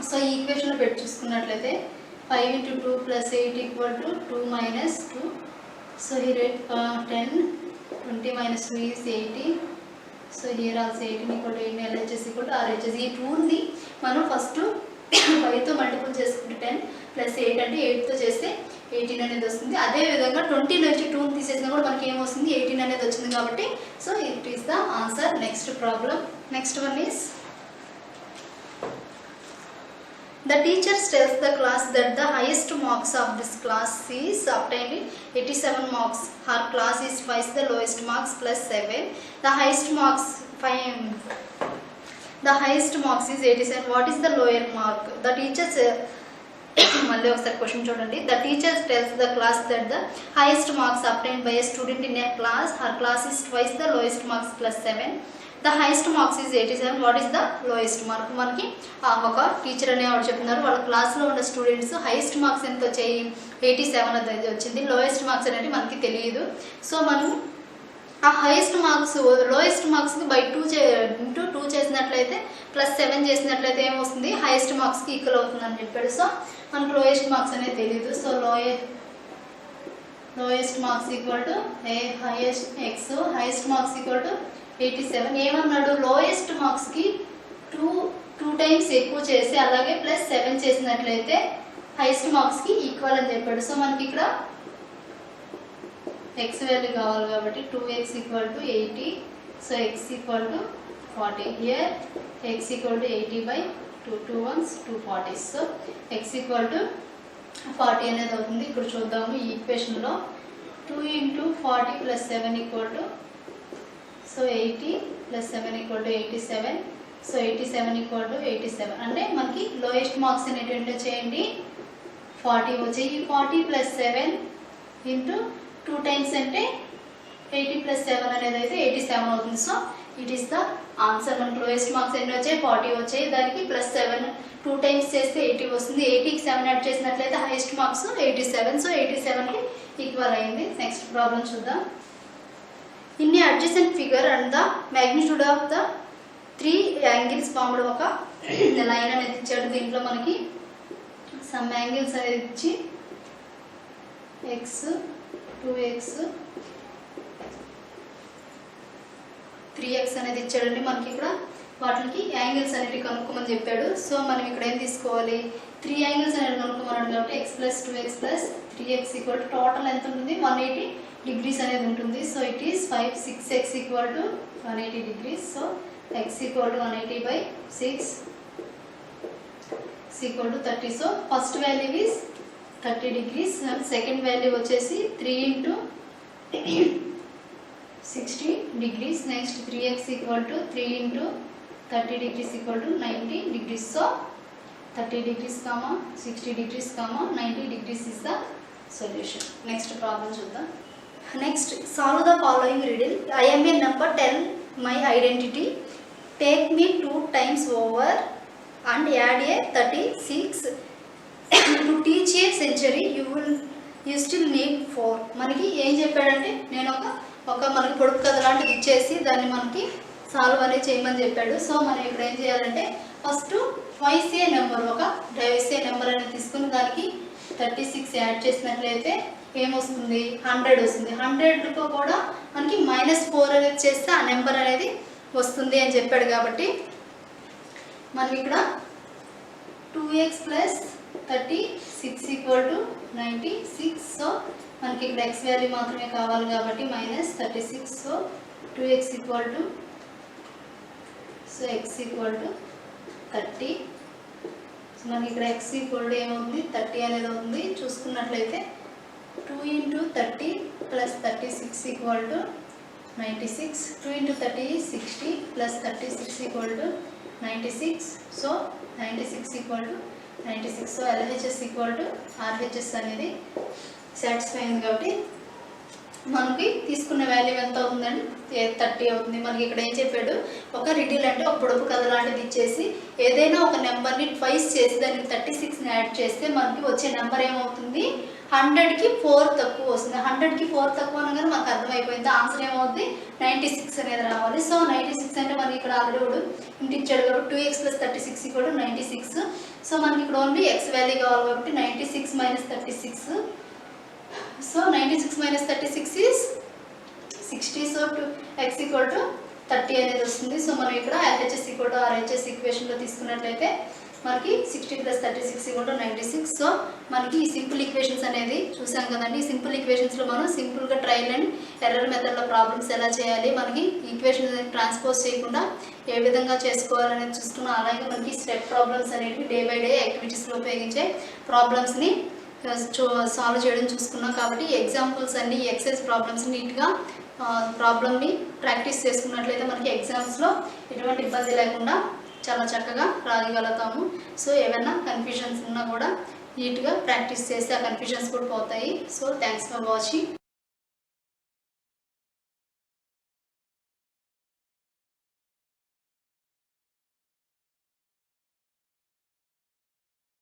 సో ఈ ఈక్వేషన్లో పెట్టి చూసుకున్నట్లయితే 5 × 2 + 8 = 2 - 2. So here 10 20 - 2 is 80. So here also 18 = 8 LHS = RHS. ఈ 2ని మనం ఫస్ట్ 5తో మల్టిపుల్ చేసుకుంటే 10 + 8 అంటే 8తో చేస్తే 18 అనేది వస్తుంది. అదేవిధంగా 20లో నుంచి 2ని తీసేసినా కూడా మనకి ఏమొస్తుంది 18 అనేది వచ్చింది కాబట్టి so it is the answer. Next problem, next one is, the teacher tells the class that the highest marks of this class is obtained 87 marks. Her class is twice the lowest marks plus 7. The highest marks is 87. What is the lower mark? The teacher మళ్ళీ ఒకసారి question చూడండి. The teacher tells the class that the highest marks obtained by a student in a class. Her class is twice the lowest marks plus 7. The highest marks is 87. What is the lowest mark? మనకి ఒక teacher అనేవాడు చెప్తున్నారు వాళ్ళ క్లాస్లో ఉన్న students highest marks ఎంత వచ్చాయి 87 అనేది వచ్చింది. లోయెస్ట్ మార్క్స్ అనేది మనకి తెలియదు. సో మనం ఆ హైయెస్ట్ మార్క్స్ లోయెస్ట్ మార్క్స్కి బై 2 చేసినట్లయితే ప్లస్ 7 చేసినట్లయితే ఏమొస్తుంది హైయెస్ట్ మార్క్స్కి ఈక్వల్ అవుతుంది అని చెప్పాడు. సో మనకు లోయెస్ట్ మార్క్స్ అనేది తెలియదు. So lowest marks = highest X highest marks = 87. ఏమన్నాడు లోయెస్ట్ మార్క్స్కి 2 టైమ్స్ ఎక్కువ చేసి అలాగే ప్లస్ 7 చేసినట్లయితే హైయెస్ట్ మార్క్స్కి ఈక్వల్ అని చెప్పాడు. సో మనకి ఇక్కడ x వాల్యూ కావాలి కాబట్టి 2x = 80. So x = 40. Here x = 80/2. 2 1s 2 40s. So x = 40 అనేది అవుతుంది. ఇక్కడ చూద్దాము ఈ ఈక్వేషన్లో 2 × 40 + 7 = సో 80 + 7 = 87. సో 87 ఈక్వల్ టు 87 అంటే మనకి లోయెస్ట్ మార్క్స్ అనేటువంటి వచ్చేయండి 40 వచ్చాయి. ఈ 40 ప్లస్ 7 ఇంటూ 2 టైమ్స్ అంటే 80 ప్లస్ 7 అనేది అయితే 87 అవుతుంది. So it is the answer. మనకి లోయెస్ట్ మార్క్స్ ఎన్ని వచ్చాయి 40 వచ్చాయి, దానికి ప్లస్ 7 2 టైమ్స్ చేస్తే 80 వస్తుంది. 80కి 7 యాడ్ చేసినట్లయితే హైయెస్ట్ మార్క్స్ 87. సో 87కి ఈక్వల్ అయింది. నెక్స్ట్ ప్రాబ్లం చూద్దాం. In a adjacent figure and the magnitude of the 3 angles formed ఒక లైన్ అనేది ఇచ్చాడు. దీంట్లో మనకి సమ్ యాంగిల్స్ అనేది ఇచ్చి x 2x 3x అనేది ఇచ్చాడండి. మనకి ఇక్కడ వాటికి యాంగిల్స్ అనేవి కనుక్కోమని చెప్పాడు. సో మనం ఇక్కడ ఏం తీసుకోవాలి 3 యాంగిల్స్ అనేది కనుక్కోమన్నాడు కాబట్టి x + 2x + 3x equal to total ఎంత ఉంటుంది 180 డిగ్రీస్ అనేది ఉంటుంది. So it is 5 6x equal to 180 degrees. So x equal to 180/6 equal to 30. So first value is 30 degrees. Second value వచ్చేసి 3 into 60 degrees. Next 3x equal to 3 into 30 degrees equal to 90 degrees. So 30 degrees comma 60 degrees comma 90 degrees is the solution. Next problem చూద్దాం. Next solve the following riddle. I am a number, tell my identity. Take me 2 times over and add a 36. To teach a century you still need 4. మనకి ఏం చెప్పాడంటే నేను ఒక మనకి పొడుపు కథ లాంటిది ఇచ్చేసి దాన్ని మనకి సాల్వ్ అనేది చేయమని చెప్పాడు. సో మనం ఇక్కడ ఏం చేయాలంటే ఫస్ట్ ట్వైస్ ఏ నెంబర్ ఒక ట్వైస్ ఏ నెంబర్ అనేది తీసుకుని దానికి 36 యాడ్ చేసినట్లయితే ఏమొస్తుంది 100 వస్తుంది. 100తో కూడా మనకి -4 అనేది చేస్తే ఆ నెంబర్ అనేది వస్తుంది అని చెప్పాడు. కాబట్టి మనం ఇక్కడ 2x + 36 ఈక్వల్ టు 96. సో మనకి ఇక్కడ x వాల్యూ మాత్రమే కావాలి కాబట్టి -36. So 2x equal to so x equal to 30. So మనకి ఇక్కడ x ఈక్వల్ టు ఏమవుతుంది 30 అనేది అవుతుంది. చూసుకున్నట్లయితే 2 into 30 plus 36 equal to 96. 2 into 30 60 plus 36 equal to 96. So 96 equal to 96. So LHS equal to RHS అనేది సాటిస్ఫై అయింది. కాబట్టి మనకి తీసుకున్న వాల్యూ ఎంత అవుతుందండి 30 అవుతుంది. మనకి ఇక్కడ ఏం చెప్పాడు ఒక రిడిల్ అంటే ఒక పొడుపు కథ లాంటిది ఇచ్చేసి ఏదైనా ఒక నెంబర్ని ట్వైస్ చేసి దానికి 36ని యాడ్ చేస్తే మనకి వచ్చే నెంబర్ ఏమవుతుంది 100కి 4 తక్కువ వస్తుంది. 100కి 4 తక్కువ అనగానే మనకు అర్థమైపోయింది ఆన్సర్ ఏమవుతుంది 96 అనేది రావాలి. సో 96 అంటే మనకి ఇక్కడ ఆల్రెడీ ఇంటి ఇచ్చాడు కాబట్టి 2x + 36 ఈక్వల్ టు 96. సో మనకి ఇక్కడ ఓన్లీ x వాల్యూ కావాలి కాబట్టి 96 - 36. So 96 - 36 is 60. So x equal to 30 అనేది వస్తుంది. సో మనం ఇక్కడ LHS ఈక్వల్ టు RHS ఈక్వేషన్లో తీసుకున్నట్లయితే మనకి 60 + 36 ఈక్వల్ టు 96. సో మనకి ఈ సింపుల్ ఈక్వేషన్స్ అనేది చూసాం కదండి. ఈ సింపుల్ ఈక్వేషన్స్లో మనం సింపుల్గా ట్రయల్ అండ్ ఎర్రర్ మెథడ్లో ప్రాబ్లమ్స్ ఎలా చేయాలి, మనకి ఈక్వేషన్స్ అనేది ట్రాన్స్పోజ్ చేయకుండా ఏ విధంగా చేసుకోవాలనేది చూసుకున్నాం. అలాగే మనకి స్టెప్ ప్రాబ్లమ్స్ అనేవి డే బై డే యాక్టివిటీస్లో ఉపయోగించే ప్రాబ్లమ్స్ని సాల్వ్ చేయడం చూసుకున్నాం. కాబట్టి ఎగ్జాంపుల్స్ అన్ని ఎక్సైజ్ ప్రాబ్లమ్స్ నీట్గా ప్రాబ్లమ్ని ప్రాక్టీస్ చేసుకున్నట్లయితే మనకి ఎగ్జామ్స్లో ఎటువంటి ఇబ్బంది లేకుండా చాలా చక్కగా రాయగలుగుతాము. సో ఏమైనా కన్ఫ్యూజన్స్ ఉన్నా కూడా నీట్గా ప్రాక్టీస్ చేస్తే ఆ కన్ఫ్యూజన్స్ కూడా పోతాయి. So thanks for watching.